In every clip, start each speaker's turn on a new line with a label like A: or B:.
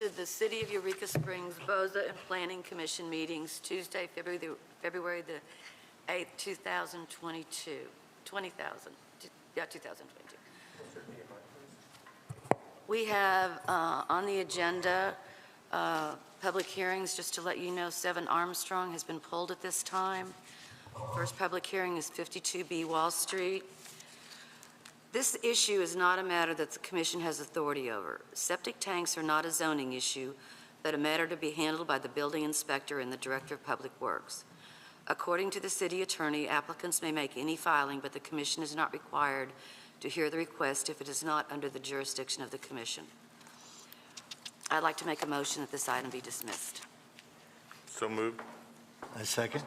A: To the City of Eureka Springs BOZA and Planning Commission meetings Tuesday, February the 8th, 2022. 2022. We have on the agenda public hearings. Just to let you know, 7 Armstrong has been pulled at this time. First public hearing is 52B Wall Street. This issue is not a matter that the Commission has authority over. Septic tanks are not a zoning issue, but a matter to be handled by the building inspector and the Director of Public Works. According to the City Attorney, applicants may make any filing, but the Commission is not required to hear the request if it is not under the jurisdiction of the Commission. I'd like to make a motion that this item be dismissed.
B: So moved.
C: I second.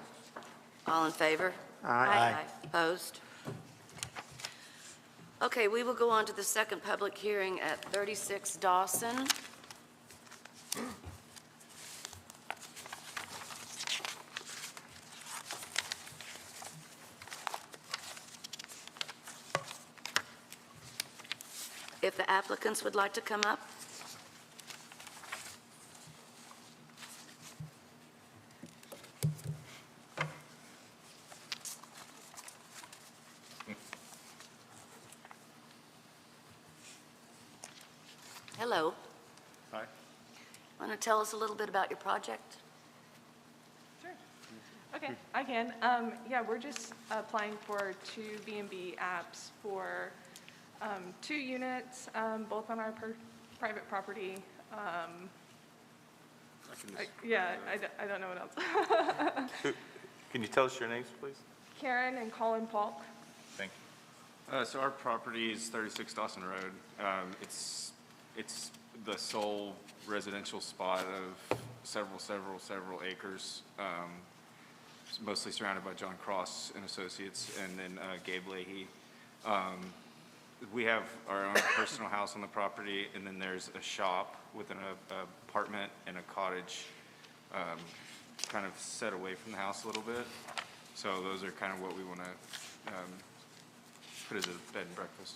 A: All in favor?
C: Aye.
A: Opposed? Okay, we will go on to the second public hearing at 36 Dawson. If the applicants would like to come up. Hello.
B: Hi.
A: Want to tell us a little bit about your project?
D: Sure. Okay, I can. Yeah, we're just applying for 2 B&B apps for 2 units, both on our private property. I don't know what else.
B: Can you tell us your names, please?
D: Karen and Colin Falk.
B: Thank you.
E: So our property is 36 Dawson Road. It's the sole residential spot of several acres. It's mostly surrounded by John Cross and Associates, and then Gabe Leahy. We have our own personal house on the property, and then there's a shop with an apartment and a cottage, kind of set away from the house a little bit. So those are kind of what we want to put as a bed and breakfast.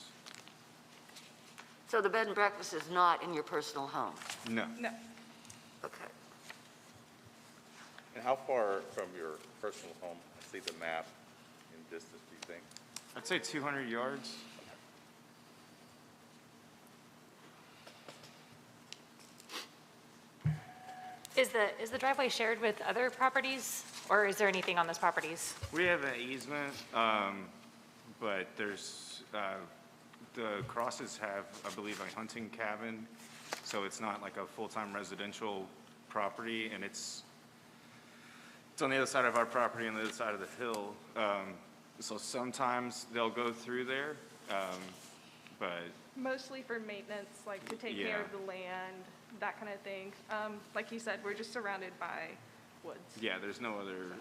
A: So the bed and breakfast is not in your personal home?
E: No.
D: No.
A: Okay.
B: And how far from your personal home, I see the map, in distance, do you think?
E: I'd say 200 yards.
F: Is the driveway shared with other properties, or is there anything on those properties?
E: We have an easement, but there's, the Crosses have, I believe, a hunting cabin, so it's not like a full-time residential property, and it's on the other side of our property, on the other side of the hill. So sometimes they'll go through there, but
D: Mostly for maintenance, like to take care of the land, that kind of thing. Like you said, we're just surrounded by woods.
E: yeah, there's no other,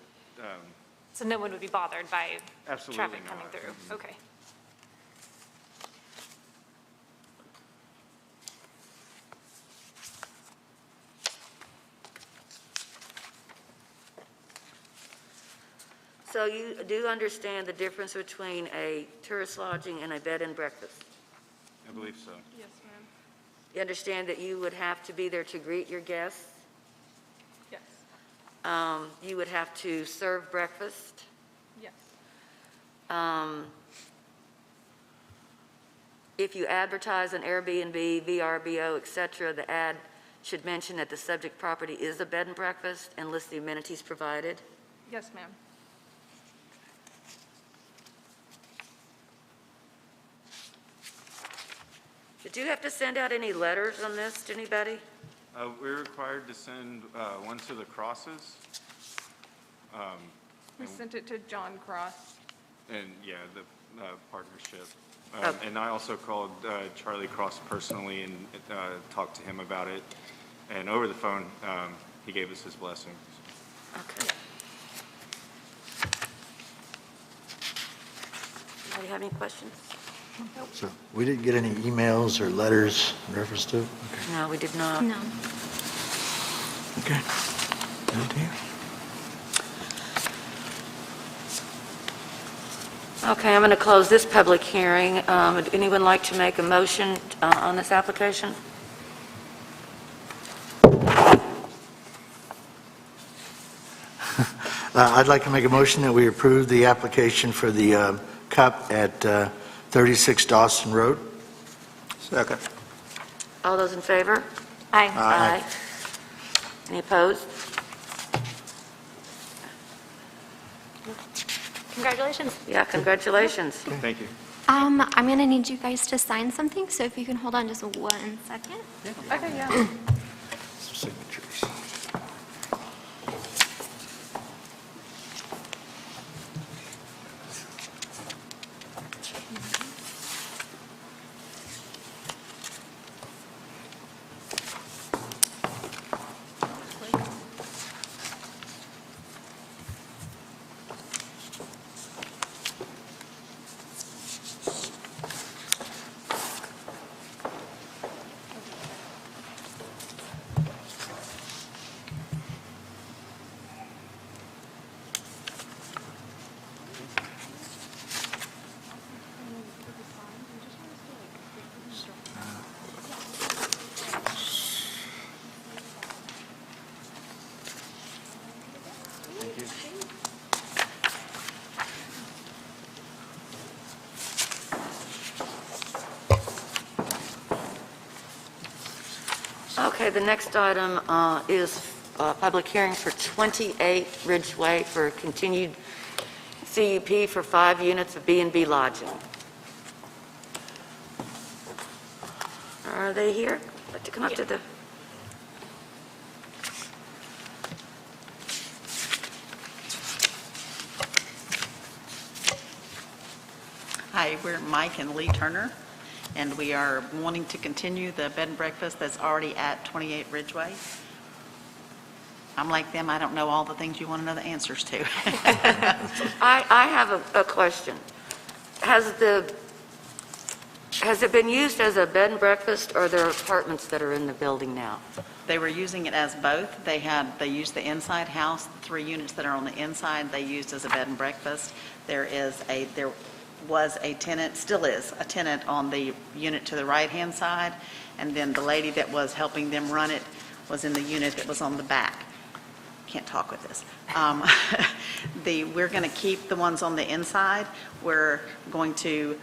F: So no one would be bothered by
E: absolutely
F: traffic
E: not.
F: coming through? Okay.
A: So you do understand the difference between a tourist lodging and a bed and breakfast?
E: I believe so.
D: Yes, ma'am.
A: You understand that you would have to be there to greet your guests?
D: Yes.
A: You would have to serve breakfast?
D: Yes.
A: If you advertise an Airbnb, VRBO, et cetera, the ad should mention that the subject property is a bed and breakfast and list the amenities provided?
D: Yes, ma'am.
A: Did you have to send out any letters on this to anybody?
E: We're required to send one to the Crosses.
D: We sent it to John Cross.
E: And, yeah, the partnership.
A: Okay.
E: And I also called Charlie Cross personally and talked to him about it. And over the phone, he gave us his blessing.
A: Okay. Anybody have any questions?
C: So we didn't get any emails or letters in reference to it?
A: No, we did not.
F: No.
C: Okay. Good to hear.
A: Okay, I'm going to close this public hearing. Would anyone like to make a motion on this application?
C: I'd like to make a motion that we approve the application for the cup at 36 Dawson Road.
G: Second.
A: All those in favor?
F: Aye.
A: Aye. Any opposed?
F: Congratulations.
A: Yeah, congratulations.
E: Thank you.
H: I'm going to need you guys to sign something, so if you can hold on just 1 second.
D: Okay, yeah.
C: Signatures.
A: Okay, the next item is a public hearing for 28 Ridgeway for continued CUP for 5 units of B&B lodging. Are they here? Like to come up to the...
I: Hi, we're Mike and Lee Turner, and we are wanting to continue the bed and breakfast that's already at 28 Ridgeway. I'm like them, I don't know all the things you want to know the answers to.
A: I have a question. Has it been used as a bed and breakfast, or are there apartments that are in the building now?
I: They were using it as both. They used the inside house, the 3 units that are on the inside, they used as a bed and breakfast. There was a tenant, still is a tenant on the unit to the right-hand side, and then the lady that was helping them run it was in the unit that was on the back. Can't talk with this. We're going to keep the ones on the inside. We're going to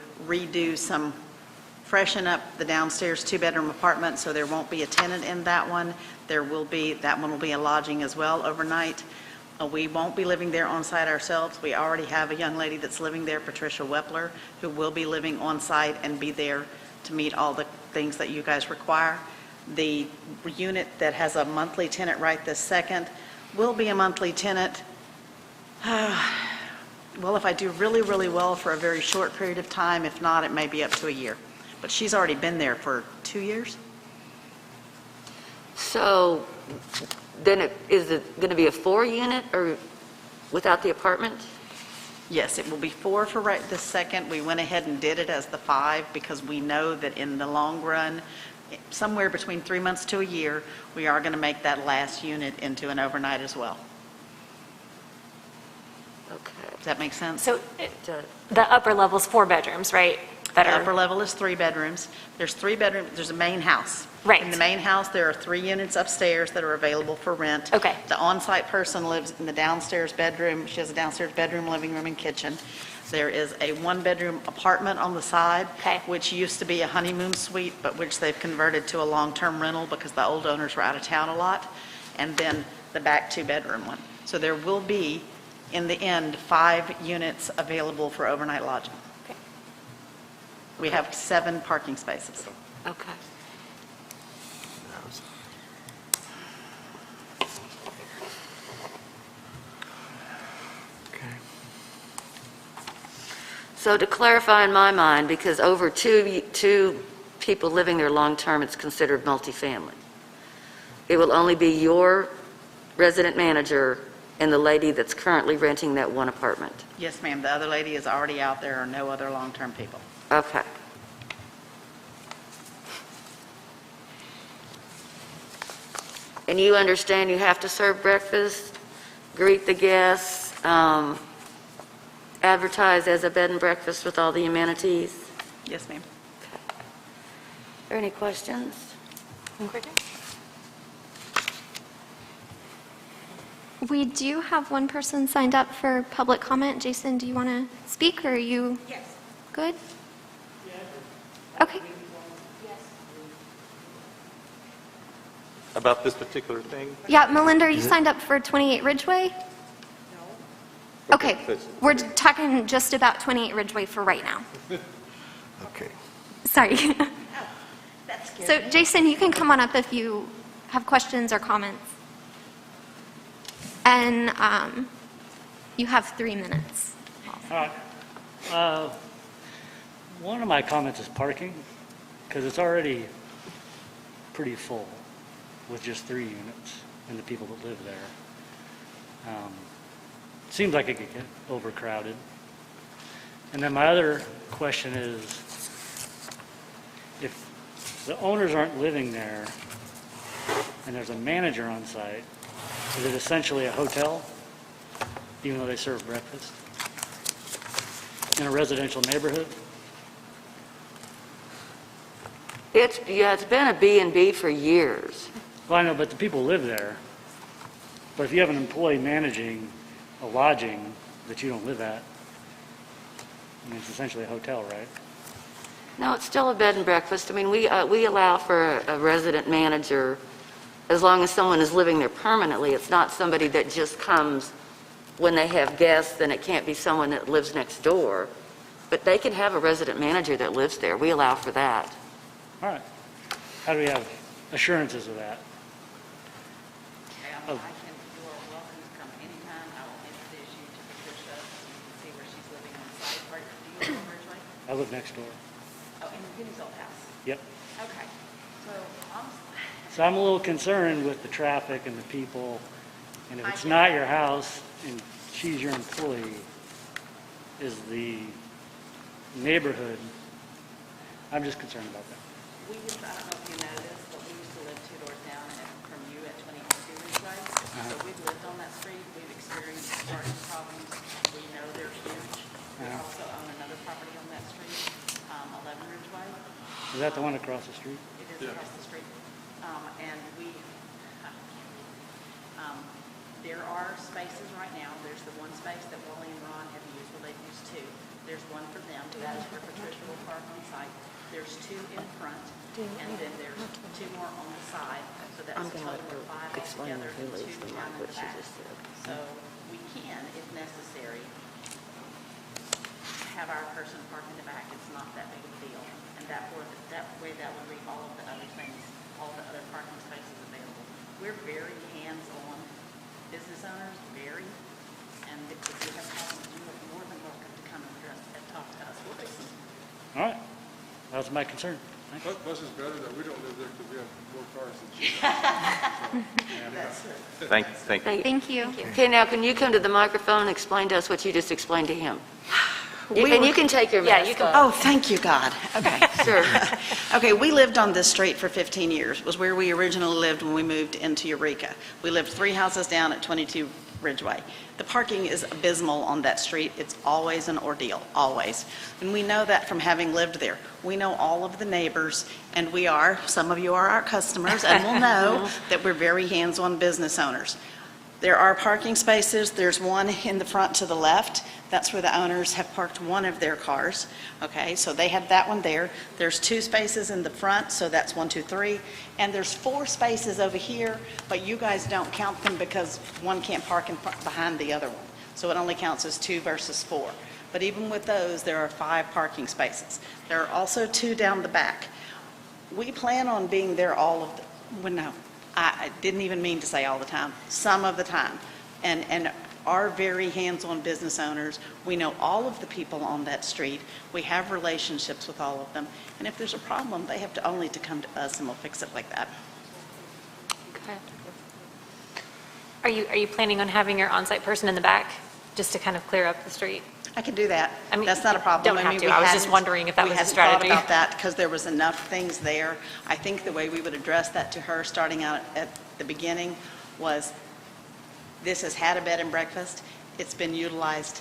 I: freshen up the downstairs 2-bedroom apartment, so there won't be a tenant in that one. That one will be a lodging as well overnight. We won't be living there on site ourselves. We already have a young lady that's living there, Patricia Wepler, who will be living on site and be there to meet all the things that you guys require. The unit that has a monthly tenant right this second will be a monthly tenant. Well, if I do really, really well for a very short period of time, if not, it may be up to a year. But she's already been there for 2 years.
A: So then is it going to be a 4-unit or without the apartment?
I: Yes, it will be 4 for right this second. We went ahead and did it as the 5 because we know that in the long run, somewhere between 3 months to a year, we are going to make that last unit into an overnight as well.
A: Okay.
I: Does that make sense?
F: So the upper level's 4 bedrooms, right? That
I: The
F: are,
I: upper level is 3 bedrooms. There's 3 bedrooms, there's a main house.
F: Right.
I: In the main house, there are 3 units upstairs that are available for rent.
F: Okay.
I: The on-site person lives in the downstairs bedroom. She has a downstairs bedroom, living room, and kitchen. There is a 1-bedroom apartment on the side,
F: Okay.
I: which used to be a honeymoon suite, but which they've converted to a long-term rental because the old owners were out of town a lot. And then the back 2-bedroom one. So there will be, in the end, 5 units available for overnight lodging.
F: Okay.
I: We have 7 parking spaces.
A: Okay. So to clarify in my mind, because over two people living there long-term, it's considered multifamily. It will only be your resident manager and the lady that's currently renting that one apartment.
I: Yes, ma'am. The other lady is already out. There are no other long-term people.
A: Okay. And you understand you have to serve breakfast, greet the guests, advertise as a bed and breakfast with all the amenities?
I: Yes, ma'am.
A: Are there any questions?
H: We do have one person signed up for public comment. Jason, do you want to speak, or are you? Yes. Good? Okay.
B: About this particular thing?
H: Yeah, Melinda, are you signed up for 28 Ridgeway? No. Okay, we're talking just about 28 Ridgeway for right now.
C: Okay.
H: Sorry. So Jason, you can come on up if you have questions or comments. And you have 3 minutes.
G: All right. One of my comments is parking, because it's already pretty full with just 3 units and the people that live there. Seems like it could get overcrowded. And then my other question is, if the owners aren't living there and there's a manager on site, is it essentially a hotel, even though they serve breakfast? In a residential neighborhood?
A: It's been a B&B for years.
G: Well, I know, but the people live there. But if you have an employee managing a lodging that you don't live at, I mean, it's essentially a hotel, right?
A: No, it's still a bed and breakfast. I mean, we allow for a resident manager as long as someone is living there permanently. It's not somebody that just comes when they have guests, and it can't be someone that lives next door. But they can have a resident manager that lives there. We allow for that.
G: All right. How do we have assurances of that?
I: You are welcome to come anytime. I will introduce you to Patricia. You can see where she's living on site. Do you live on Ridgeway?
G: I live next door.
I: Oh, in Penny's old house.
G: Yep.
I: Okay.
G: So I'm a little concerned with the traffic and the people, and if
I: I
G: it's
I: get
G: not
I: that.
G: your house and she's your employee, is the neighborhood, I'm just concerned about that.
I: I don't know if you know this, but we used to live 2 doors down from you at 22 Ridgeway. So we've lived on that street. We've experienced parking problems. We know they're huge. We also own another property on that street, 11 Ridgeway.
G: Is that the one across the street?
I: It is across the street. And there are spaces right now. There's the one space that Wally and Ron have used, well, they've used 2. There's one for them. That is where Patricia will park on site. There's 2 in front, and then there's 2 more on the side. So that's a total of 5 altogether, and 2 down in the back. So we can, if necessary, have our person park in the back. It's not that big of a deal. And that way that would leave all of the other things, all the other parking spaces available. We're very hands-on business owners, and if you have problems, you are more than welcome to come and talk to us. We'll fix them.
G: All right. That was my concern. Thanks.
J: Plus, it's better that we don't live there because we have more cars than you.
I: That's it.
B: Thank you.
H: Thank you.
A: Okay, now can you come to the microphone and explain to us what you just explained to him? And you can take your mask off.
I: Oh, thank you, God. Okay.
A: Sure.
I: Okay, we lived on this street for 15 years. It was where we originally lived when we moved into Eureka. We lived 3 houses down at 22 Ridgeway. The parking is abysmal on that street. It's always an ordeal, always. And we know that from having lived there. We know all of the neighbors, and some of you are our customers, and will know that we're very hands-on business owners. There are parking spaces. There's one in the front to the left. That's where the owners have parked one of their cars. Okay, so they had that one there. There's 2 spaces in the front, so that's 1, 2, 3. And there's 4 spaces over here, but you guys don't count them because one can't park behind the other one. So it only counts as 2 versus 4. But even with those, there are 5 parking spaces. There are also 2 down the back. We plan on being there all of the, well, no, I didn't even mean to say all the time, some of the time. And are very hands-on business owners. We know all of the people on that street. We have relationships with all of them. And if there's a problem, they have to only to come to us, and we'll fix it like that.
A: Okay.
F: Are you planning on having your on-site person in the back, just to kind of clear up the street?
I: I can do that.
F: I mean,
I: That's not a problem.
F: don't have to.
I: we
F: I was just
I: hadn't-
F: wondering if that was a
I: We
F: strategy.
I: hadn't thought about that because there was enough things there. I think the way we would address that to her, starting out at the beginning, was this has had a bed and breakfast. It's been utilized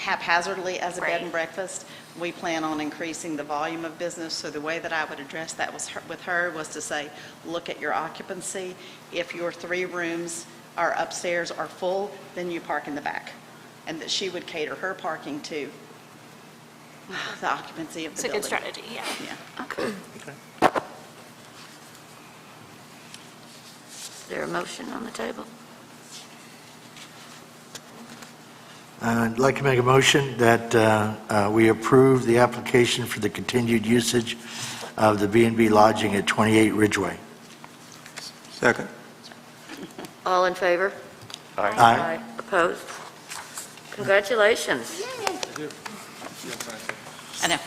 I: haphazardly as a bed
F: Right.
I: and breakfast. We plan on increasing the volume of business, so the way that I would address that with her was to say, look at your occupancy. If your 3 rooms are upstairs are full, then you park in the back. And that she would cater her parking to the occupancy of the
F: It's a
I: building.
F: good strategy, yeah.
I: Yeah.
A: Okay. Is there a motion on the table?
C: I'd like to make a motion that we approve the application for the continued usage of the B&B lodging at 28 Ridgeway.
K: Second.
A: All in favor?
C: Aye.
A: Opposed? Congratulations.
I: I know.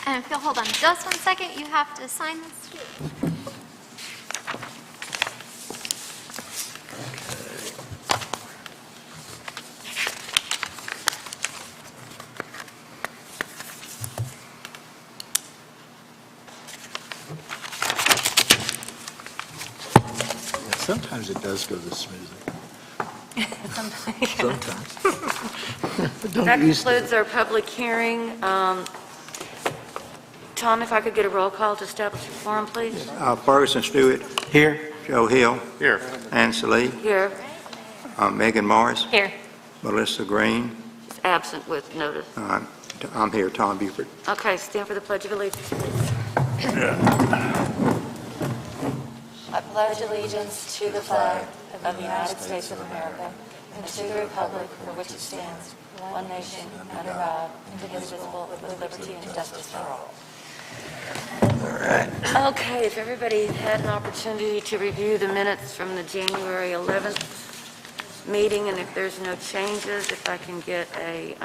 H: And if you'll hold on just 1 second, you have to sign this.
C: Sometimes it does go this smoothly. Sometimes. Don't
A: That
C: get used to it.
A: concludes our public hearing. Tom, if I could get a roll call to establish a quorum, please?
K: Ferguson Stewart,
C: Here?
K: Joe Hill,
B: Here.
K: Ann Salee,
A: Here,
K: Megan Morris,
F: Here.
K: Melissa Green.
A: is absent with notice.
K: I'm here, Tom Buford.
A: Okay, stand for the Pledge of Allegiance, please. I pledge allegiance to the flag of the United States of America and to the republic for which it stands, one nation, under God, indivisible, with liberty and justice for all. Okay, if everybody had an opportunity to review the minutes from the January 11th meeting, and if there's no changes, if I can get a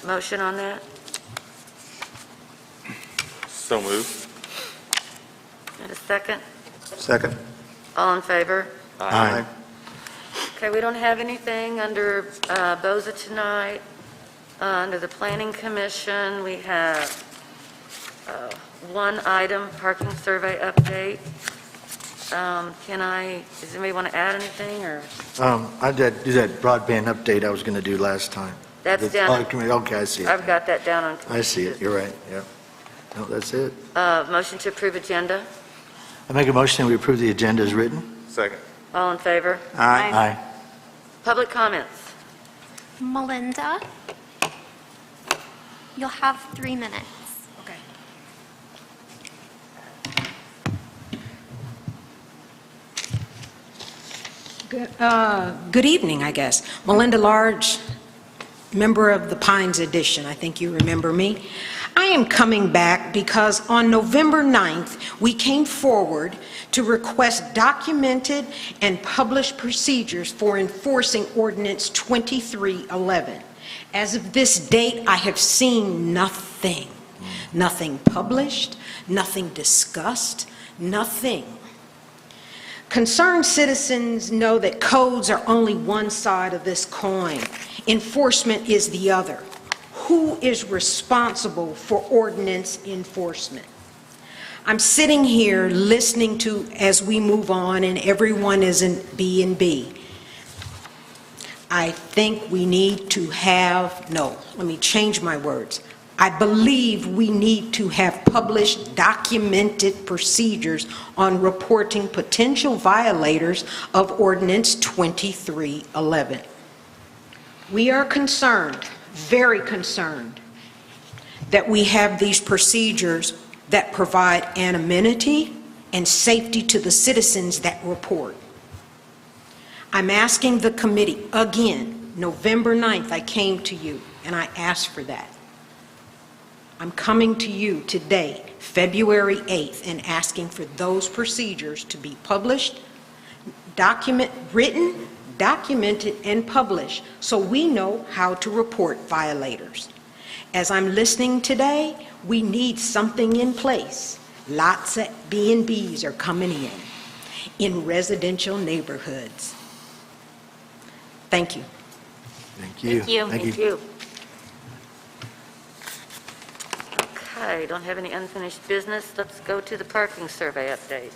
A: motion on that?
B: So moved.
A: And a second?
K: Second.
A: All in favor?
C: Aye.
A: Okay, we don't have anything under BOZA tonight. Under the Planning Commission, we have one item, parking survey update. Does anybody want to add anything, or?
C: I did do that broadband update I was going to do last time.
A: That's down.
C: Okay, I see it.
A: I've got that down on.
C: I see it, you're right, yeah. No, that's it.
A: Motion to approve agenda.
C: I make a motion that we approve the agenda as written.
B: Second.
A: All in favor?
K: Aye.
C: Aye.
A: Public comments.
H: Melinda, you'll have 3 minutes.
L: Good evening, I guess. Melinda Large, member of the Pines Edition. I think you remember me. I am coming back because on November 9th, we came forward to request documented and published procedures for enforcing Ordinance 2311. As of this date, I have seen nothing. Nothing published, nothing discussed, nothing. Concerned citizens know that codes are only one side of this coin. Enforcement is the other. Who is responsible for ordinance enforcement? I'm sitting here listening to as we move on and everyone is in B&B. I think we need to have, no, let me change my words. I believe we need to have published documented procedures on reporting potential violators of Ordinance 2311. We are concerned, very concerned, that we have these procedures that provide anonymity and safety to the citizens that report. I'm asking the committee, again, November 9th, I came to you and I asked for that. I'm coming to you today, February 8th, and asking for those procedures to be published, written, documented, and published so we know how to report violators. As I'm listening today, we need something in place. Lots of B&Bs are coming in residential neighborhoods. Thank you.
C: Thank you.
F: Thank you.
A: Thank you. Okay, don't have any unfinished business. Let's go to the parking survey updates.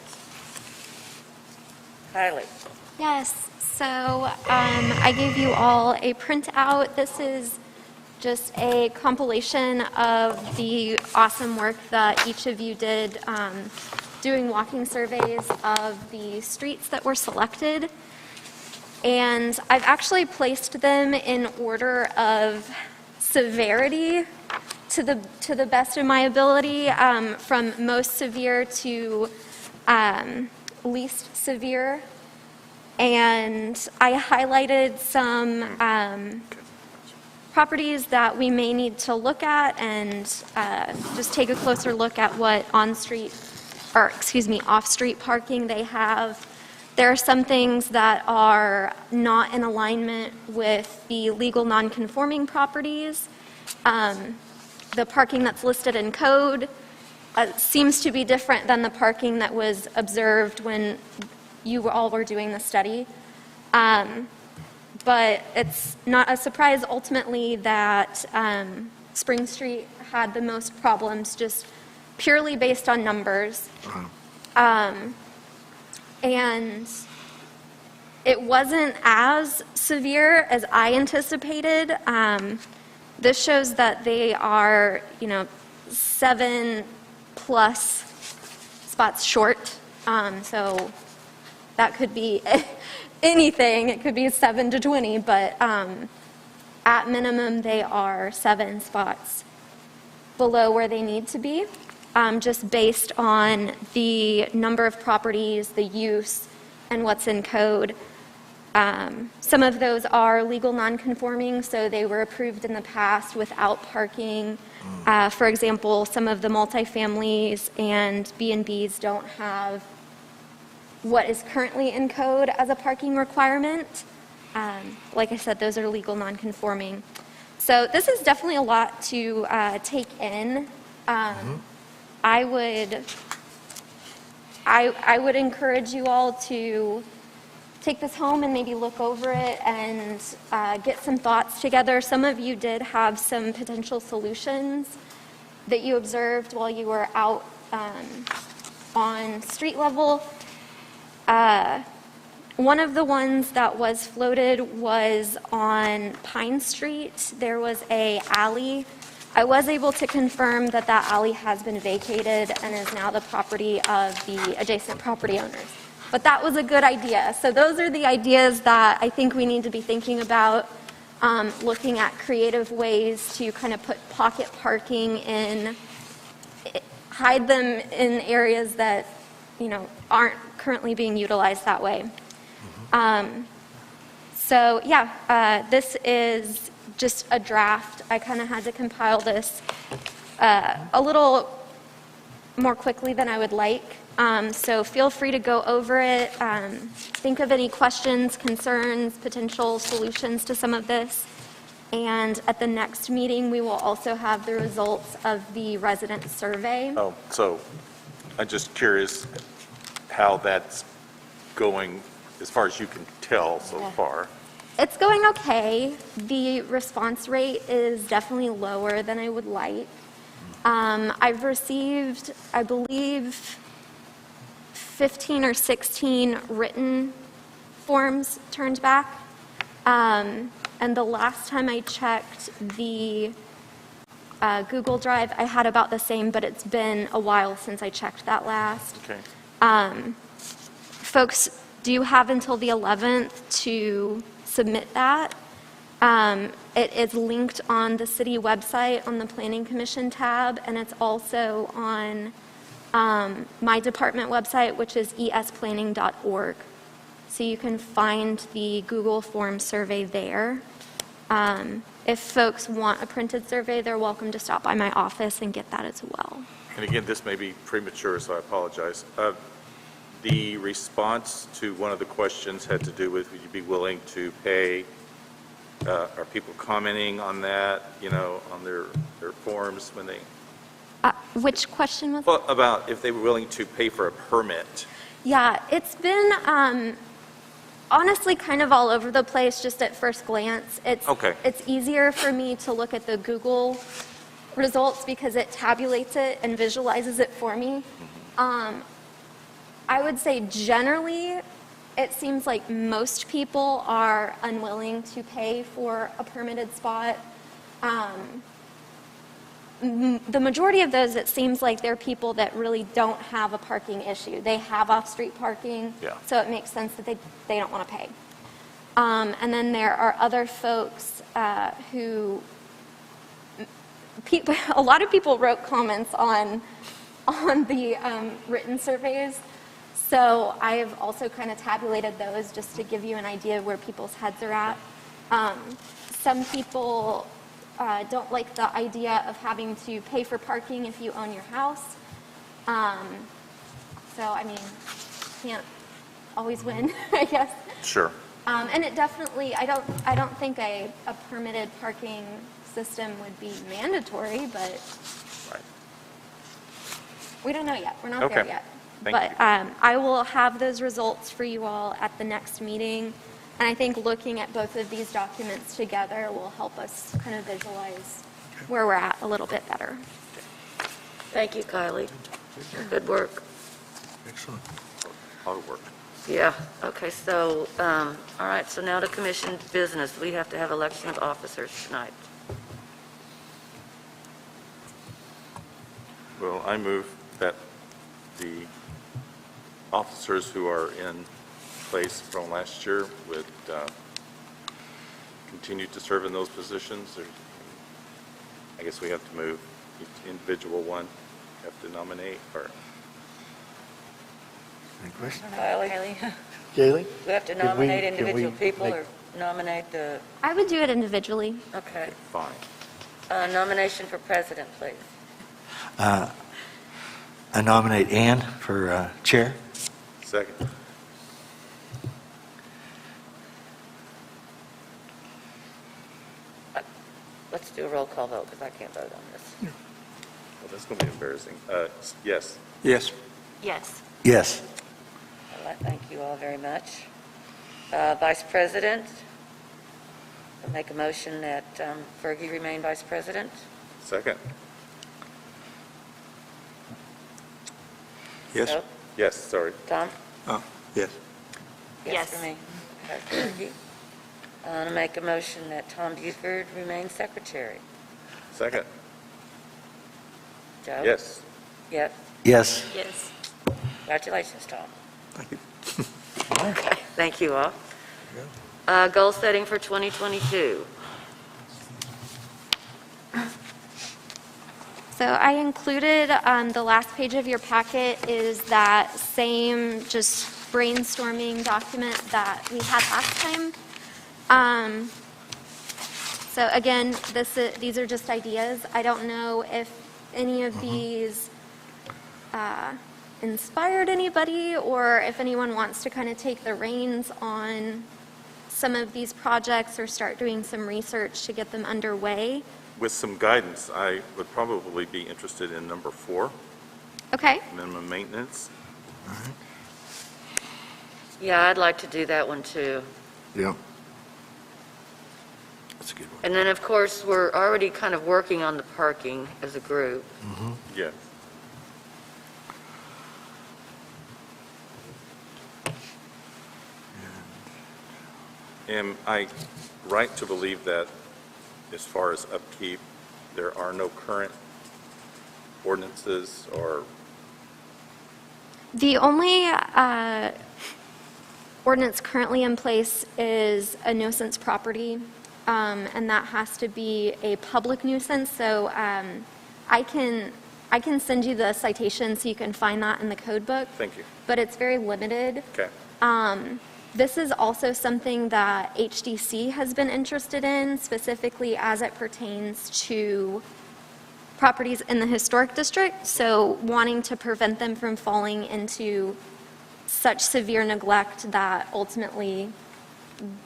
A: Kylie.
H: Yes, So I gave you all a printout. This is just a compilation of the awesome work that each of you did doing walking surveys of the streets that were selected. And I've actually placed them in order of severity to the best of my ability, from most severe to least severe. And I highlighted some properties that we may need to look at and just take a closer look at what off-street parking they have. There are some things that are not in alignment with the legal non-conforming properties. The parking that's listed in code seems to be different than the parking that was observed when you all were doing the study. But it's not a surprise ultimately that Spring Street had the most problems just purely based on numbers. And it wasn't as severe as I anticipated. This shows that they are, 7+ spots short. So that could be anything. It could be 7 to 20, but at minimum, they are 7 spots below where they need to be, just based on the number of properties, the use, and what's in code. Some of those are legal non-conforming, so they were approved in the past without parking. For example, some of the multifamilies and B&Bs don't have what is currently in code as a parking requirement. Like I said, those are legal non-conforming. So this is definitely a lot to take in. I would encourage you all to take this home and maybe look over it and get some thoughts together. Some of you did have some potential solutions that you observed while you were out on street level. One of the ones that was floated was on Pine Street. There was a alley. I was able to confirm that that alley has been vacated and is now the property of the adjacent property owners. But that was a good idea. So those are the ideas that I think we need to be thinking about, looking at creative ways to kind of put pocket parking in, hide them in areas that, aren't currently being utilized that way. So yeah, this is just a draft. I kind of had to compile this a little more quickly than I would like. So feel free to go over it, think of any questions, concerns, potential solutions to some of this. And at the next meeting, we will also have the results of the resident survey.
B: Oh, so I'm just curious how that's going as far as you can tell so far.
H: It's going okay. The response rate is definitely lower than I would like. I've received, I believe, 15 or 16 written forms turned back. And the last time I checked the Google Drive, I had about the same, but it's been a while since I checked that last.
B: Okay.
H: Folks, do you have until the 11th to submit that? It is linked on the city website on the Planning Commission tab, and it's also on my department website, which is esplanning.org. So you can find the Google form survey there. If folks want a printed survey, they're welcome to stop by my office and get that as well.
B: And again, this may be premature, so I apologize. The response to one of the questions had to do with, would you be willing to pay? Are people commenting on that, on their forms when they?
H: Which question was?
B: Well, about if they were willing to pay for a permit.
H: Yeah, it's been honestly kind of all over the place just at first glance. It's easier for me to look at the Google results because it tabulates it and visualizes it for me. I would say generally it seems like most people are unwilling to pay for a permitted spot. The majority of those, it seems like they're people that really don't have a parking issue. They have off-street parking,
B: Yeah.
H: so it makes sense that they don't want to pay. And then there are other folks who, a lot of people wrote comments on the written surveys. So I've also kind of tabulated those just to give you an idea of where people's heads are at. Some people don't like the idea of having to pay for parking if you own your house. So, I mean, can't always win, I guess.
B: Sure.
H: And it definitely, I don't think a permitted parking system would be mandatory, but
B: Right.
H: we don't know yet. We're not there
B: Okay.
H: yet.
B: Thank
H: But
B: you.
H: I will have those results for you all at the next meeting. And I think looking at both of these documents together will help us kind of visualize where we're at a little bit better.
A: Thank you, Kylie. Good work.
C: Excellent.
B: A lot of work.
A: Yeah, okay, so, all right, so now to commission business. We have to have election of officers tonight.
B: Well, I move that the officers who are in place from last year would continue to serve in those positions. I guess we have to move each individual one, have to nominate, or,
C: Any questions?
A: Kylie,
C: Kaylee?
A: we have to
C: Can we-
A: nominate
C: can we
A: individual people
C: make-
A: or nominate the,
H: I would do it individually.
A: okay.
B: fine.
A: Nomination for president, please.
C: I nominate Ann for chair.
B: Second.
A: Let's do a roll call vote, because I can't vote on this.
B: Well, that's going to be embarrassing. Yes.
K: Yes.
F: Yes.
C: Yes.
A: All right, thank you all very much. Vice president, I'll make a motion that Fergie remain vice president.
B: Second.
K: Yes.
A: Oh,
B: Yes, sorry.
A: Tom?
K: Oh, yes.
F: Yes.
A: For me. Okay, Fergie. I'm going to make a motion that Tom Buford remain secretary.
B: Second.
A: Joe?
B: Yes.
A: Yes.
C: Yes.
F: Yes.
A: Congratulations, Tom.
K: Thank you.
A: Okay, thank you all. Goal setting for 2022.
H: So I included, the last page of your packet is that same just brainstorming document that we had last time. So again, these are just ideas. I don't know if any of these inspired anybody, or if anyone wants to kind of take the reins on some of these projects or start doing some research to get them underway.
B: With some guidance, I would probably be interested in number 4,
H: Okay.
B: minimum maintenance.
A: Yeah, I'd like to do that one too.
C: Yep. That's a good one.
A: And then, of course, we're already kind of working on the parking as a group.
B: Yes. Am I right to believe that as far as upkeep, there are no current ordinances or,
H: The only ordinance currently in place is a nuisance property, and that has to be a public nuisance. So I can send you the citation so you can find that in the code book.
B: thank you.
H: But it's very limited.
B: Okay.
H: This is also something that HDC has been interested in, specifically as it pertains to properties in the historic district, so wanting to prevent them from falling into such severe neglect that ultimately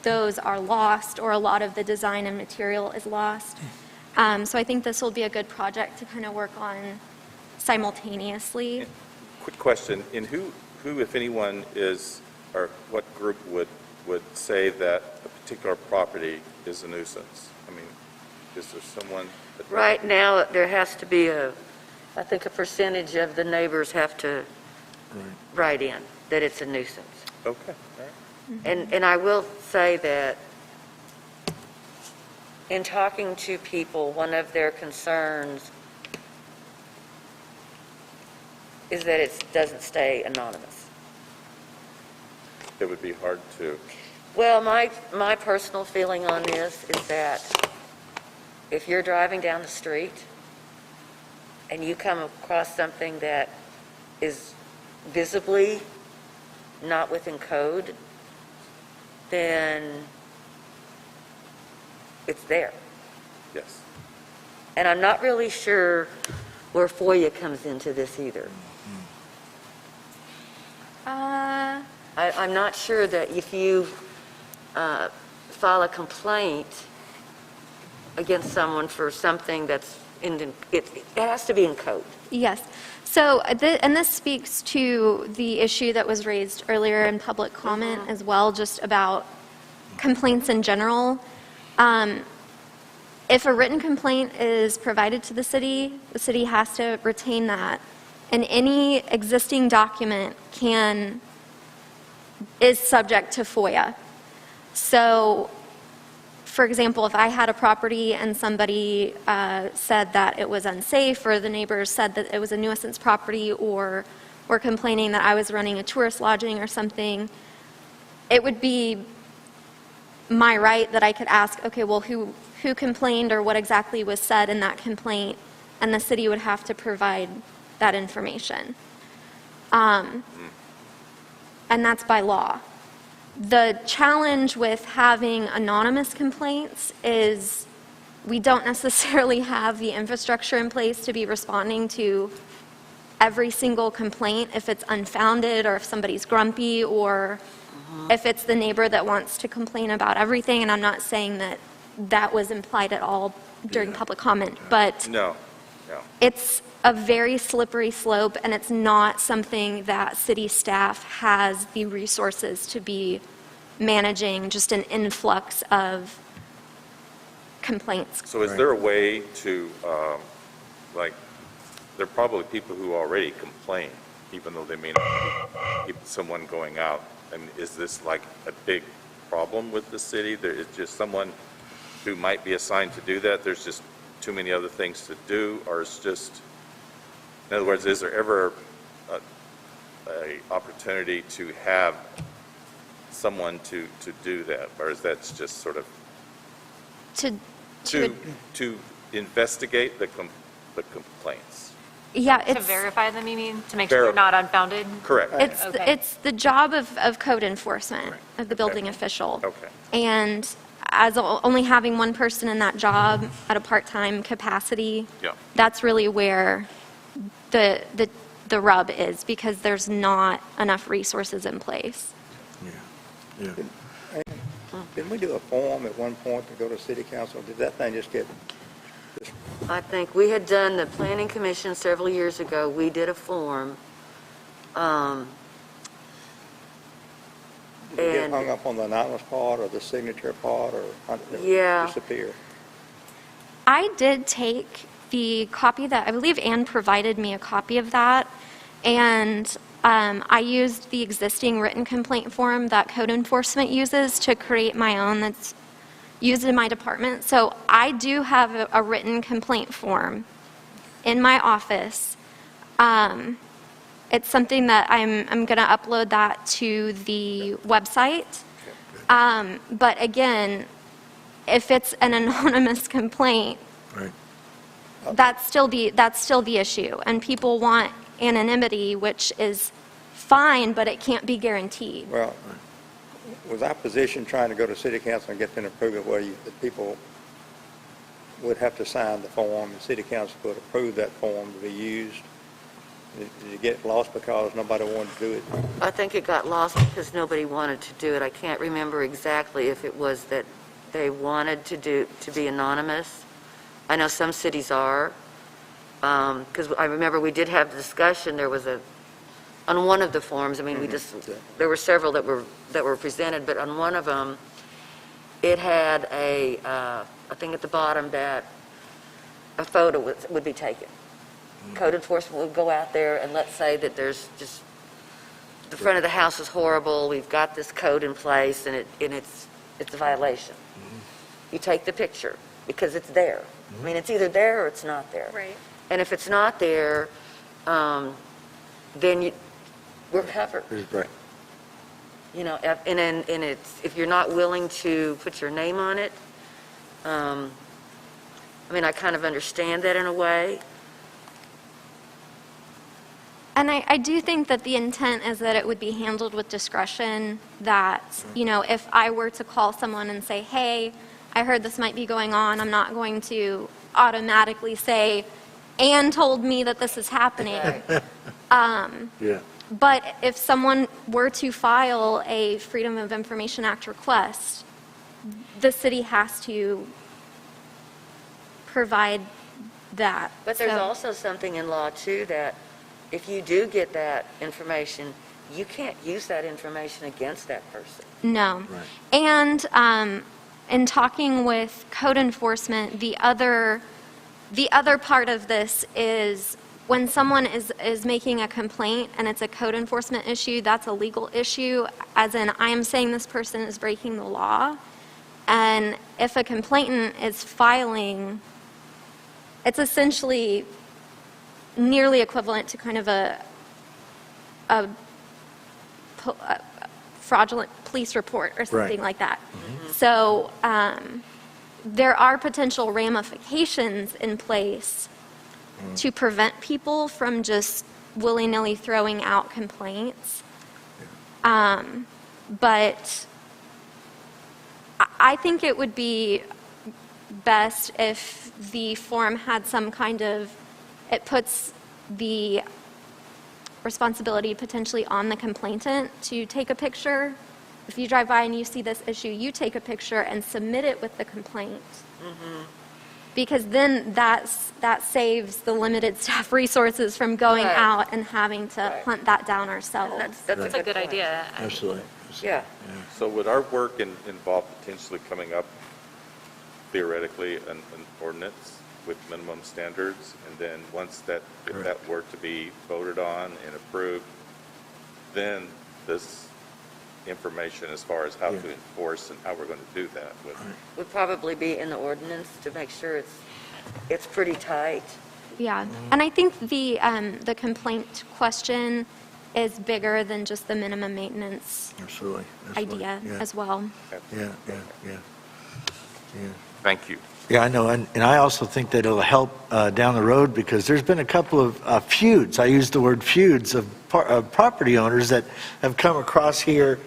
H: those are lost, or a lot of the design and material is lost. So I think this will be a good project to kind of work on simultaneously.
B: Quick question, in who, if anyone, is, or what group would say that a particular property is a nuisance? I mean, is there someone that...
A: Right now, there has to be I think a percentage of the neighbors have to write in that it's a nuisance.
B: Okay, all right.
A: And I will say that in talking to people, one of their concerns is that it doesn't stay anonymous.
B: It would be hard to,
A: Well, my personal feeling on this is that if you're driving down the street and you come across something that is visibly not within code, then it's there.
B: yes.
A: And I'm not really sure where FOIA comes into this either. I'm not sure that if you file a complaint against someone for something that's it has to be in code.
H: Yes. So, and this speaks to the issue that was raised earlier in public comment as well, just about complaints in general. If a written complaint is provided to the city has to retain that. And any existing document is subject to FOIA. So, for example, if I had a property and somebody said that it was unsafe, or the neighbors said that it was a nuisance property, or were complaining that I was running a tourist lodging or something, it would be my right that I could ask, okay, well, who complained, or what exactly was said in that complaint, and the city would have to provide that information. And that's by law. The challenge with having anonymous complaints is we don't necessarily have the infrastructure in place to be responding to every single complaint if it's unfounded, or if somebody's grumpy, or if it's the neighbor that wants to complain about everything. And I'm not saying that that was implied at all during public comment, but
B: No.
H: it's a very slippery slope, and it's not something that city staff has the resources to be managing just an influx of complaints.
B: So is there a way to, there are probably people who already complain, even though they may not be someone going out. And is this like a big problem with the city? There is just someone who might be assigned to do that? There's just too many other things to do? Or it's just, in other words, is there ever a opportunity to have someone to do that? Or is that just sort of to investigate the complaints?
H: Yeah,
F: To verify them, you mean? To make sure they're not unfounded?
B: Correct.
F: Okay.
H: It's the job of code enforcement, of the building official.
B: Okay.
H: And as only having one person in that job at a part-time capacity,
B: Yeah.
H: that's really where the rub is, because there's not enough resources in place.
C: Yeah.
K: Didn't we do a form at one point to go to city council? Did that thing just get,
A: I think we had done the planning commission several years ago. We did a form.
K: did it get
A: And-
K: hung up on the anonymous part or the signature part, or how did it
A: Yeah.
K: disappear?
H: I did take the copy that, I believe Ann provided me a copy of that, and I used the existing written complaint form that code enforcement uses to create my own that's used in my department. So I do have a written complaint form in my office. It's something that I'm going to upload that to the website. But again, if it's an anonymous complaint,
C: Right.
H: that's still the issue. And people want anonymity, which is fine, but it can't be guaranteed.
K: Well, was our position trying to go to city council and get them to approve it, where the people would have to sign the form, and city council would approve that form to be used? Did it get lost because nobody wanted to do it?
A: I think it got lost because nobody wanted to do it. I can't remember exactly if it was that they wanted to be anonymous. I know some cities are, because I remember we did have the discussion. There was on one of the forms, I mean, there were several that were presented, but on one of them, it had a thing at the bottom that a photo would be taken. Code enforcement would go out there, and let's say that there's just the front of the house is horrible, we've got this code in place, and it's a violation. You take the picture, because it's there. I mean, it's either there or it's not there.
F: Right.
A: And if it's not there, then we're covered.
C: Right.
A: You know, and if you're not willing to put your name on it, I mean, I kind of understand that in a way.
H: And I do think that the intent is that it would be handled with discretion, that, you know, if I were to call someone and say, hey, I heard this might be going on, I'm not going to automatically say, Ann told me that this is happening.
C: Yeah.
H: But if someone were to file a Freedom of Information Act request, the city has to provide that.
A: But there's
H: So-
A: also something in law, too, that if you do get that information, you can't use that information against that person.
H: No.
C: Right.
H: And in talking with code enforcement, the other part of this is when someone is making a complaint and it's a code enforcement issue, that's a legal issue, as in I am saying this person is breaking the law. And if a complainant is filing, it's essentially nearly equivalent to kind of a fraudulent police report or something like that. So there are potential ramifications in place to prevent people from just willy-nilly throwing out complaints. But I think it would be best if the form had some kind of, it puts the responsibility potentially on the complainant to take a picture. If you drive by and you see this issue, you take a picture and submit it with the complaint. Because then that saves the limited staff resources from going
A: Right.
H: out and having to
A: Right.
H: hunt that down ourselves.
A: That's
F: That's a good
A: point.
F: idea.
C: Absolutely.
A: Yeah.
B: So would our work involve potentially coming up theoretically an ordinance with minimum standards? And then once that, if that were to be voted on and approved, then this information as far as how to enforce and how we're going to do that
A: Would probably be in the ordinance to make sure it's pretty tight.
H: Yeah, and I think the complaint question is bigger than just the minimum maintenance
C: Absolutely.
H: idea
C: Yeah.
H: as well.
C: Yeah.
B: Thank you.
C: Yeah, I know, and I also think that it'll help down the road, because there's been a couple of feuds, I use the word feuds, of property owners that have come across here,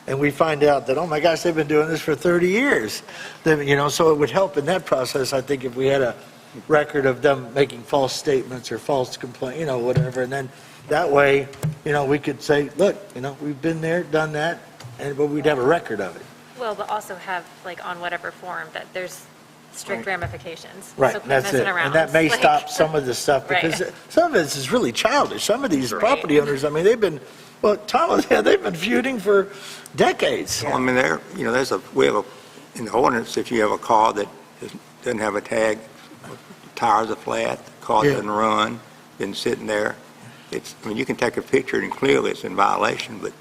C: and we find out that, oh my gosh, they've been doing this for 30 years. So it would help in that process, I think, if we had a record of them making false statements or false complaint, whatever, and then that way, we could say, look, we've been there, done that, but we'd have a record of it.
F: Well, but also have, like, on whatever form, that there's strict ramifications.
C: Right,
F: So quit
C: that's
F: messing
C: it.
F: around.
C: And that may
F: Like-
C: stop some of the stuff, because
F: Right.
C: some of this is really childish. Some of these
F: Right.
C: property owners, I mean, they've been, well, Thomas, they've been feuding for decades.
K: Well, I mean, we have in the ordinance, if you have a car that doesn't have a tag, tires are flat, the car
C: Yeah.
K: doesn't run, been sitting there, you can take a picture and clearly it's in violation, but,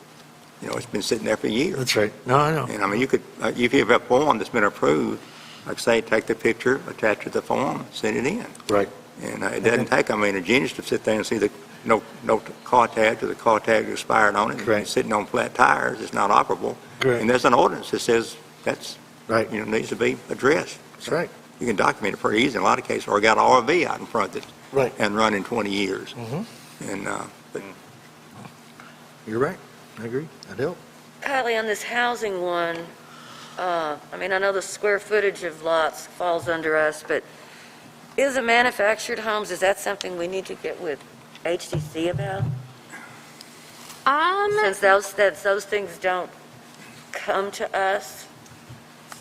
K: it's been sitting there for years.
C: That's right. No, I know.
K: And I mean, you could, if you have a form that's been approved, like say, take the picture, attach it to the form, send it in.
C: Right.
K: And it doesn't take, a genius to sit there and see the no car tag, or the car tag expired on it.
C: Right.
K: It's sitting on flat tires, it's not operable.
C: Correct.
K: And there's an ordinance that says that's,
C: Right.
K: needs to be addressed.
C: That's right.
K: You can document it pretty easy in a lot of cases, or got an RV out in front that
C: Right.
K: hadn't run in 20 years. And, but
C: You're right. I agree. That'd help.
A: Kylie, on this housing one, I know the square footage of lots falls under us, but is a manufactured homes, is that something we need to get with HDC about? Since those things don't come to us?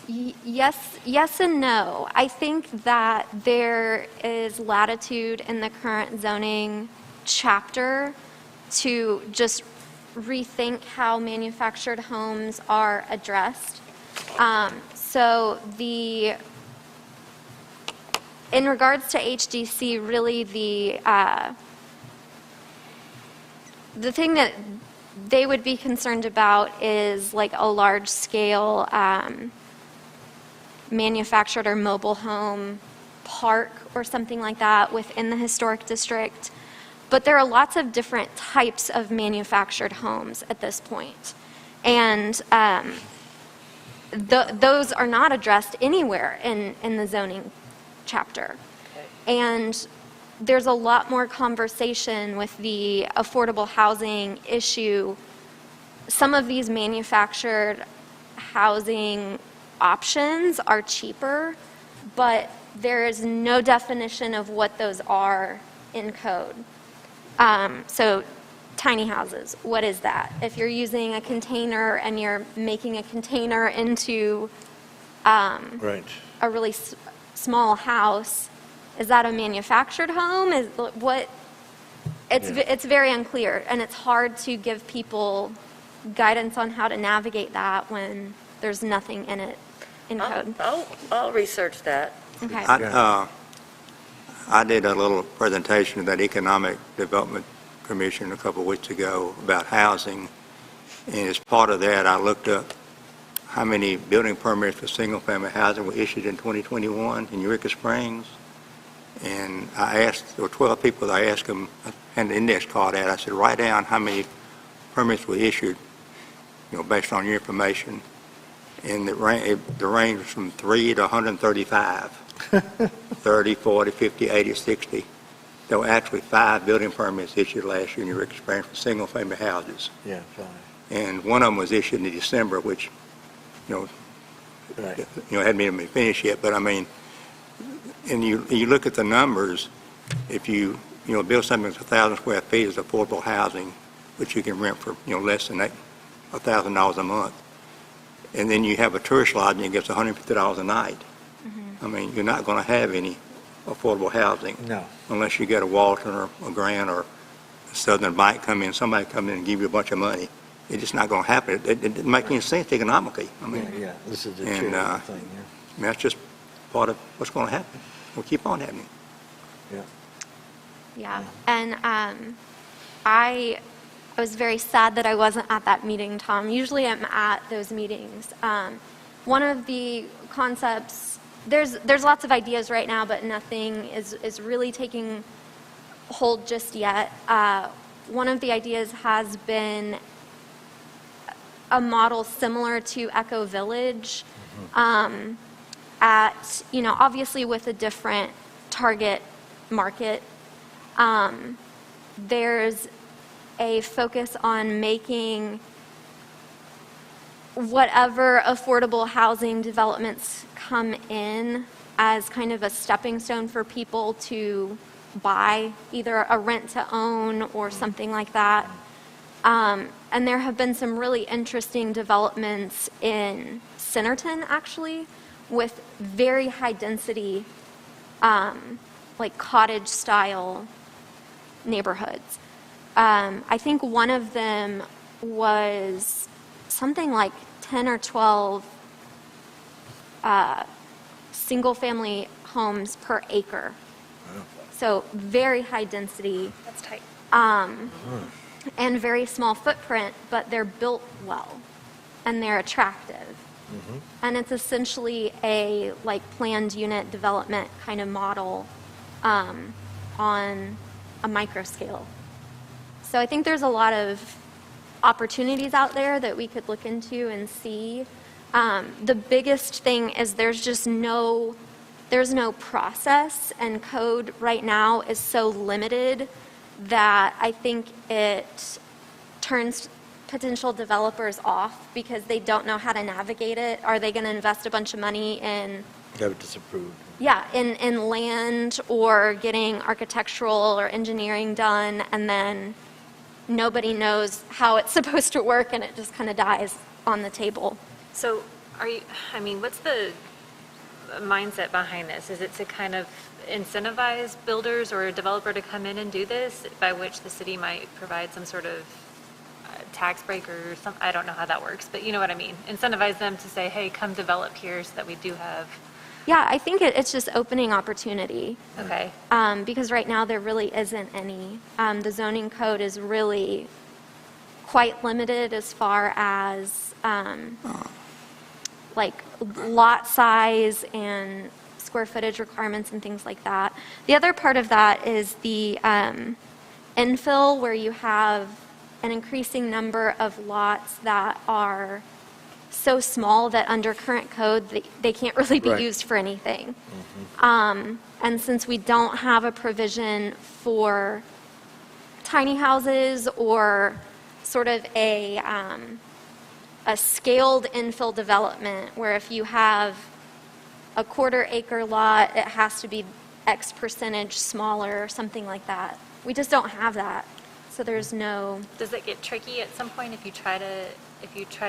H: Yes and no. I think that there is latitude in the current zoning chapter to just rethink how manufactured homes are addressed. So in regards to HDC, really the thing that they would be concerned about is like a large-scale manufactured or mobile home park or something like that within the historic district. But there are lots of different types of manufactured homes at this point. And those are not addressed anywhere in the zoning chapter. And there's a lot more conversation with the affordable housing issue. Some of these manufactured housing options are cheaper, but there is no definition of what those are in code. So tiny houses, what is that? If you're using a container and you're making a container into
C: Right.
H: a really small house, is that a manufactured home? Is what? It's very unclear, and it's hard to give people guidance on how to navigate that when there's nothing in it in code.
A: I'll research that.
H: Okay.
K: I did a little presentation to that Economic Development Commission a couple of weeks ago about housing, and as part of that, I looked up how many building permits for single-family housing were issued in 2021 in Eureka Springs. And I asked, there were 12 people that I asked them, I had an index card out, I said, write down how many permits were issued, based on your information. And the range was from 3 to 135, 30, 40, 50, 80, 60. There were actually 5 building permits issued last year in Eureka Springs for single-family houses.
C: Yeah, fine.
K: And one of them was issued in December, which,
C: Right.
K: hadn't even been finished yet, but I mean, and you look at the numbers, if you build something that's 1,000 square feet as affordable housing, which you can rent for, less than $1,000 a month, and then you have a tourist lodge and it gets $150 a night. I mean, you're not going to have any affordable housing.
C: No.
K: Unless you get a Walton or a Grant or a Southern Bank somebody come in and give you a bunch of money. It's just not going to happen. It didn't make any sense economically. I mean,
C: Yeah, this is a
K: and,
C: charitable thing,
K: I mean, that's just part of what's going to happen. Will keep on happening.
C: yeah.
H: Yeah, and I was very sad that I wasn't at that meeting, Tom. Usually I'm at those meetings. One of the concepts, there's lots of ideas right now, but nothing is really taking hold just yet. One of the ideas has been a model similar to Echo Village, obviously with a different target market. There's a focus on making whatever affordable housing developments come in as kind of a stepping stone for people to buy, either a rent-to-own or something like that. And there have been some really interesting developments in Centerton, actually, with very high-density, like cottage-style neighborhoods. I think one of them was something like 10 or 12 single-family homes per acre. So very high density.
F: That's tight.
H: And very small footprint, but they're built well and they're attractive. And it's essentially a planned unit development kind of model on a micro scale. So I think there's a lot of opportunities out there that we could look into and see. The biggest thing is there's no process, and code right now is so limited that I think it turns potential developers off because they don't know how to navigate it. Are they going to invest a bunch of money in
C: Have it disapproved.
H: in land or getting architectural or engineering done, and then nobody knows how it's supposed to work and it just kind of dies on the table?
F: So what's the mindset behind this? Is it to kind of incentivize builders or a developer to come in and do this, by which the city might provide some sort of tax break or something? I don't know how that works, but you know what I mean. Incentivize them to say, hey, come develop here so that we do have.
H: Yeah, I think it's just opening opportunity.
F: Okay.
H: Because right now there really isn't any. The zoning code is really quite limited as far as like lot size and square footage requirements and things like that. The other part of that is the infill, where you have an increasing number of lots that are so small that under current code, they can't really be
C: Right.
H: used for anything. And since we don't have a provision for tiny houses or sort of a scaled infill development, where if you have a quarter-acre lot, it has to be X percentage smaller or something like that. We just don't have that. So there's no,
F: Does it get tricky at some point if you try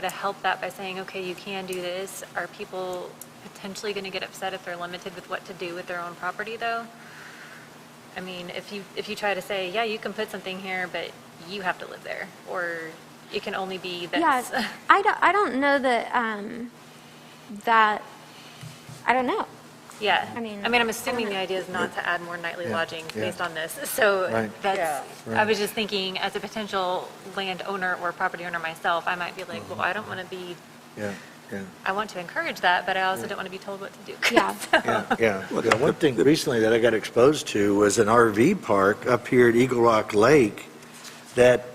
F: to help that by saying, okay, you can do this? Are people potentially going to get upset if they're limited with what to do with their own property, though? I mean, if you try to say, yeah, you can put something here, but you have to live there, or it can only be this.
H: yeah, I don't know that, I don't know.
F: Yeah.
H: I mean,
F: I'm assuming the idea is not to add more nightly
C: Yeah,
F: lodging
C: yeah.
F: based on this. So
C: Right.
F: that's,
C: Right.
F: I was just thinking, as a potential landowner or property owner myself, I might be like, well, I don't want to be,
C: Yeah, yeah.
F: I want to encourage that, but I also don't want to be told what to do.
H: Yeah.
C: Yeah, yeah. Yeah, one thing recently that I got exposed to was an RV park up here at Eagle Rock Lake, that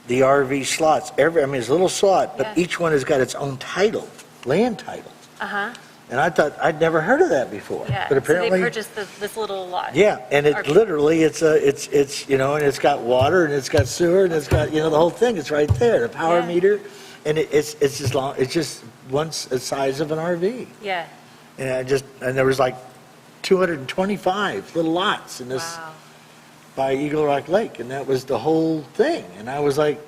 C: the RV slots, it's a little slot, but
F: Yeah.
C: each one has got its own title, land title.
F: Uh-huh.
C: And I thought, I'd never heard of that before.
F: Yeah.
C: But
F: So they
C: apparently,
F: purchased this little lot.
C: yeah, and it
F: RV.
C: literally, it's, and it's got water, and it's got sewer, and it's got, the whole thing, it's right there, the power
F: Yeah.
C: meter, and it's just long, it's just once the size of an RV.
F: Yeah.
C: And there was like 225 little lots in this,
F: Wow.
C: by Eagle Rock Lake, and that was the whole thing. And I was like,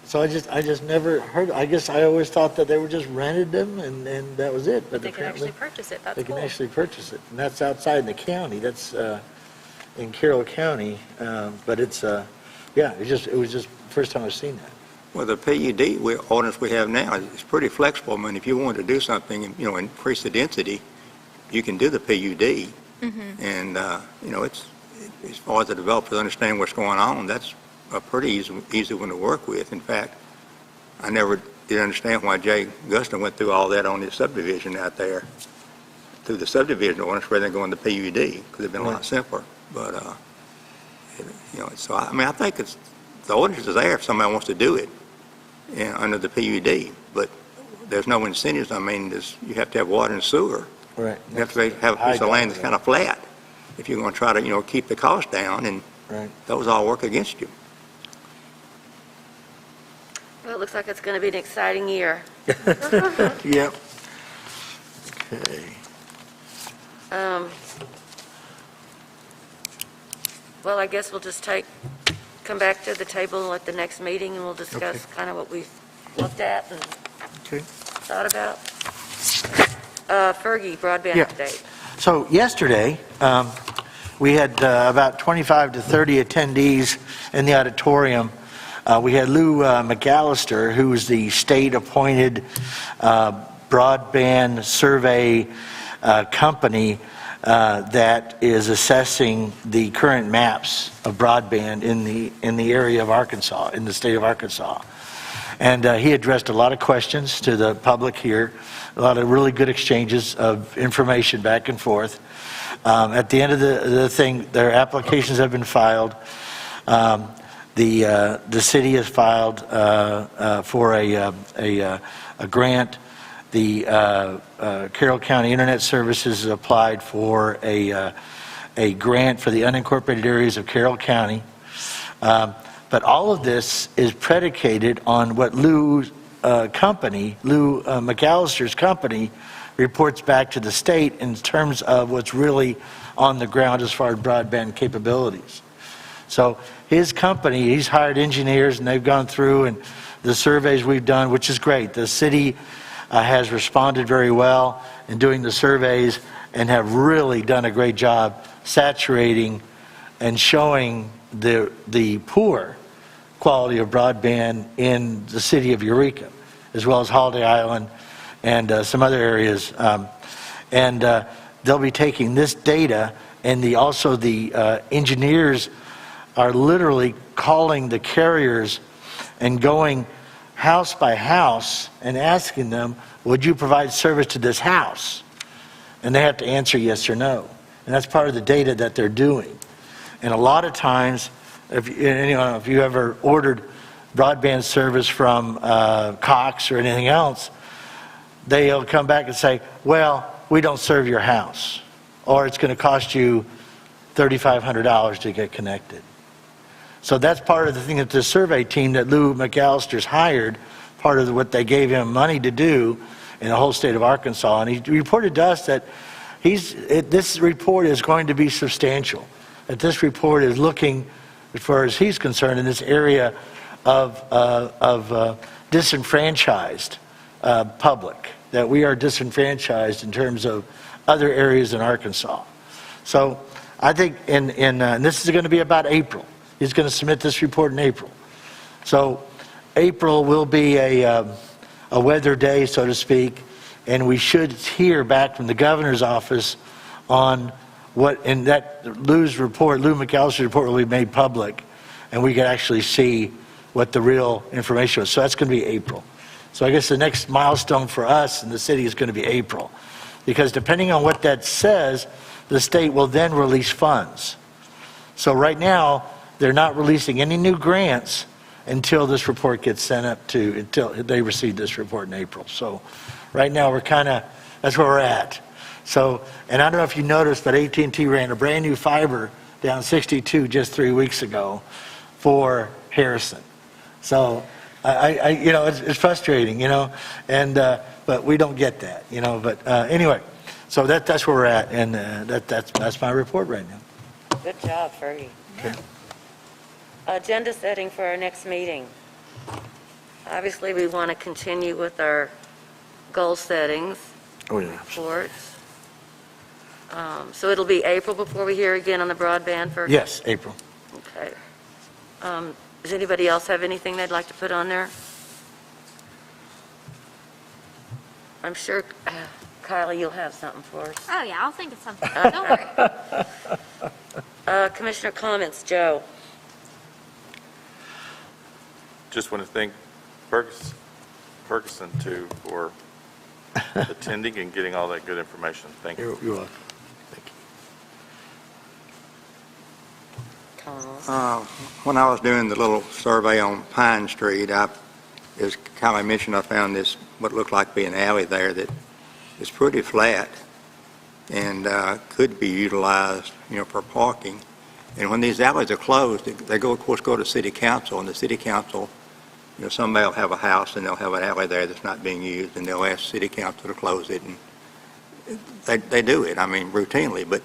C: so I just never heard, I guess I always thought that they were just rented them and that was it. But
F: They can
C: apparently,
F: actually purchase it. That's
C: they
F: cool.
C: can actually purchase it. And that's outside in the county, that's in Carroll County. But it's, it was just first time I've seen that.
K: Well, the PUD ordinance we have now is pretty flexible. I mean, if you wanted to do something and, increase the density, you can do the PUD. And, it's, as far as the developers understand what's going on, that's a pretty easy one to work with. In fact, I never did understand why Jay Guston went through all that on his subdivision out there, through the subdivision ordinance rather than going to PUD, because it'd been a lot simpler. But, so I think the ordinance is there if somebody wants to do it under the PUD, but there's no incentives. You have to have water and sewer.
C: Right.
K: You have to have a piece of land that's kind of flat if you're going to try to, keep the cost down, and
C: Right.
K: those all work against you.
A: Well, it looks like it's going to be an exciting year.
C: Yep. Okay.
A: Well, I guess we'll just come back to the table at the next meeting, and we'll discuss kind of what we've looked at and
C: Okay.
A: thought about. Fergie, broadband
C: Yeah.
A: update.
C: So yesterday, we had about 25 to 30 attendees in the auditorium. We had Lou McAllister, who is the state-appointed broadband survey company that is assessing the current maps of broadband in the area of Arkansas, in the state of Arkansas. And he addressed a lot of questions to the public here, a lot of really good exchanges of information back and forth. At the end of the thing, their applications have been filed. The city has filed for a grant. The Carroll County Internet Services has applied for a grant for the unincorporated areas of Carroll County. But all of this is predicated on what Lou McAllister's company, reports back to the state in terms of what's really on the ground as far as broadband capabilities. So his company, he's hired engineers, and they've gone through, and the surveys we've done, which is great. The city has responded very well in doing the surveys and have really done a great job saturating and showing the poor quality of broadband in the city of Eureka, as well as Holiday Island and some other areas. They'll be taking this data, and also the engineers are literally calling the carriers and going house by house and asking them, would you provide service to this house? And they have to answer yes or no. And that's part of the data that they're doing. And a lot of times, if you ever ordered broadband service from Cox or anything else, they'll come back and say, well, we don't serve your house, or it's going to cost you $3,500 to get connected. So that's part of the thing that the survey team that Lou McAllister's hired, part of what they gave him money to do in the whole state of Arkansas. And he reported to us that this report is going to be substantial, that this report is looking, as far as he's concerned, in this area of disenfranchised public, that we are disenfranchised in terms of other areas in Arkansas. So I think and this is going to be about April. He's going to submit this report in April. So April will be a weather day, so to speak, and we should hear back from the governor's office on what, in that Lou's report, Lou McAllister's report will be made public, and we can actually see what the real information was. So that's going to be April. So I guess the next milestone for us in the city is going to be April, because depending on what that says, the state will then release funds. So right now, they're not releasing any new grants until this report gets sent up to, until they receive this report in April. So right now we're that's where we're at. So, and I don't know if you noticed, but AT&T ran a brand new fiber down 62 just 3 weeks ago for Harrison. So it's frustrating, and but we don't get that, But anyway, so that's where we're at, and that's my report right now.
A: Good job, Fergie.
C: Okay.
A: Agenda setting for our next meeting. Obviously, we want to continue with our goal settings,
C: Oh yeah.
A: reports. So it'll be April before we hear again on the broadband for?
C: Yes, April.
A: Okay. Does anybody else have anything they'd like to put on there? I'm sure, Kylie, you'll have something for us.
H: Oh, yeah, I'll think of something. Don't worry.
A: Commissioner comments, Joe?
B: Just want to thank Ferguson too for attending and getting all that good information. Thank you.
C: You're welcome. Thank you.
K: When I was doing the little survey on Pine Street, as Kylie mentioned, I found this, what looked like to be an alley there that is pretty flat and could be utilized, for parking. And when these alleys are closed, they of course, go to City Council, and the City Council, somebody will have a house and they'll have an alley there that's not being used, and they'll ask City Council to close it, and they do it, routinely, but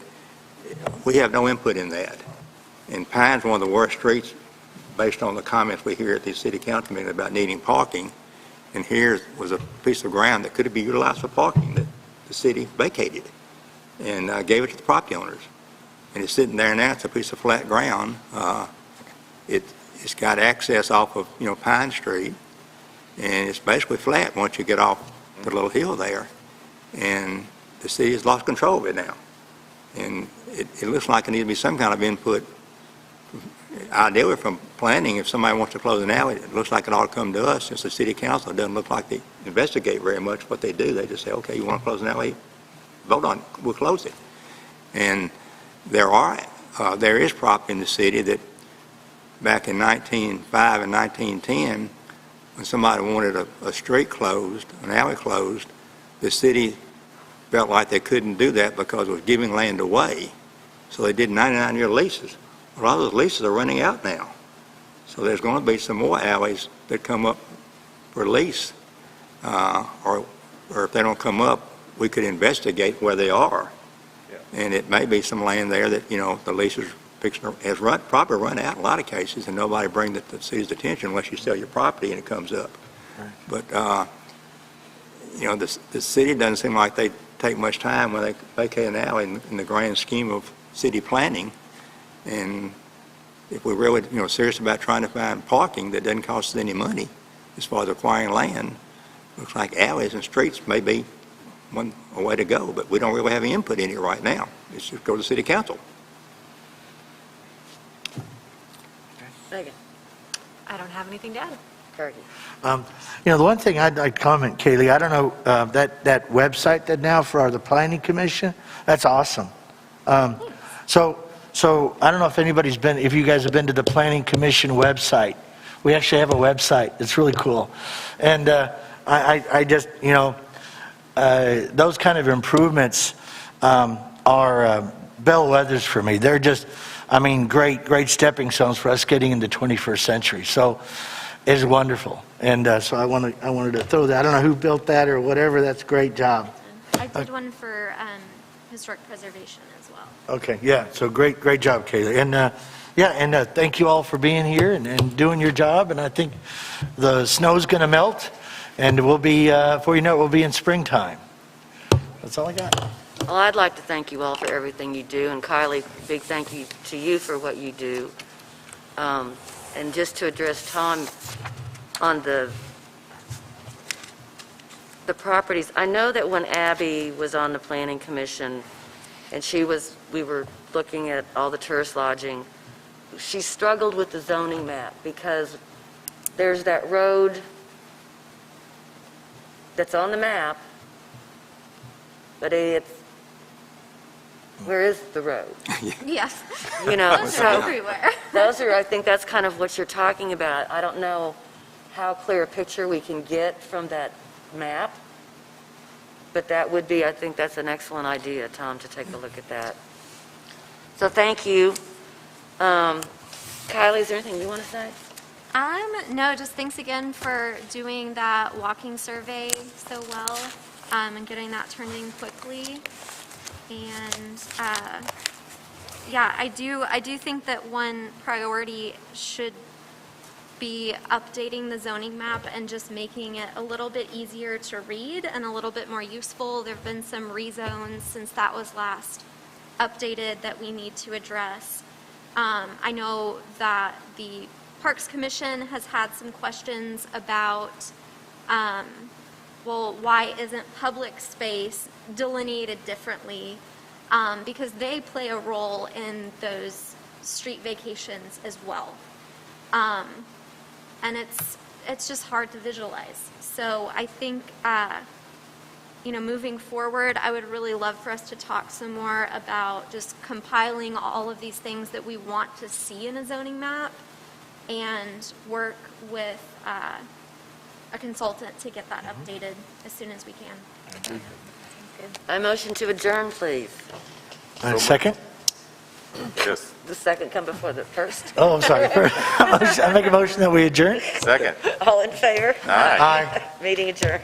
K: we have no input in that. And Pine's one of the worst streets based on the comments we hear at these City Council meetings about needing parking, and here was a piece of ground that could be utilized for parking that the city vacated and gave it to the property owners. And it's sitting there now. It's a piece of flat ground. It's got access off of, Pine Street, and it's basically flat once you get off the little hill there. And the city has lost control of it now. And it looks like it needs to be some kind of input, ideally from planning. If somebody wants to close an alley, it looks like it ought to come to us, since the City Council doesn't look like they investigate very much what they do. They just say, okay, you want to close an alley? Vote on it. We'll close it. And there is property in the city that back in 1905 and 1910, when somebody wanted a street closed, an alley closed, the city felt like they couldn't do that because it was giving land away. So they did 99-year leases. A lot of those leases are running out now. So there's going to be some more alleys that come up for lease. Or if they don't come up, we could investigate where they are. And it may be some land there that, the lease has probably run out in a lot of cases, and nobody brings it to the city's attention unless you sell your property and it comes up. Right. But, the city doesn't seem like they take much time when they vacate an alley in the grand scheme of city planning. And if we're really, serious about trying to find parking that doesn't cost us any money as far as acquiring land, looks like alleys and streets may be a way to go, but we don't really have any input in it right now. It's just go to the City Council.
A: Megan?
F: I don't have anything to add.
A: Pardon.
C: The one thing I'd like to comment, Kaylee, I don't know, that website that now for the planning commission, that's awesome. So I don't know if if you guys have been to the planning commission website. We actually have a website. It's really cool. And I just, those kind of improvements are bellwethers for me. They're just, great stepping stones for us getting into 21st century. So it's wonderful. And so I wanted to throw that. I don't know who built that or whatever. That's a great job.
H: I did one for historic preservation as well.
C: Okay, yeah. So great job, Kaylee. And thank you all for being here and doing your job. And I think the snow's going to melt, and we'll be, before you know it, we'll be in springtime. That's all I got.
A: Well, I'd like to thank you all for everything you do, and Kylie, big thank you to you for what you do. And just to address Tom on the properties, I know that when Abby was on the Planning Commission, and we were looking at all the tourist lodging, she struggled with the zoning map, because there's that road that's on the map, but where is the road?
H: Yes.
A: So
H: Everywhere.
A: I think that's kind of what you're talking about. I don't know how clear a picture we can get from that map, but that would be, I think that's an excellent idea, Tom, to take a look at that. So thank you. Kylie, is there anything you want to say?
H: No, just thanks again for doing that walking survey so well, and getting that turned in quickly. And I do think that one priority should be updating the zoning map and just making it a little bit easier to read and a little bit more useful. There have been some rezones since that was last updated that we need to address. I know that the Parks Commission has had some questions about, why isn't public space delineated differently? Because they play a role in those street vacations as well. And it's just hard to visualize. So I think, moving forward, I would really love for us to talk some more about just compiling all of these things that we want to see in a zoning map and work with a consultant to get that updated as soon as we can.
A: I motion to adjourn, please.
C: Second?
B: Yes.
A: The second come before the first.
C: Oh, I'm sorry. I make a motion that we adjourn.
B: Second.
A: All in favor?
B: Aye.
C: Aye.
A: Meeting adjourned.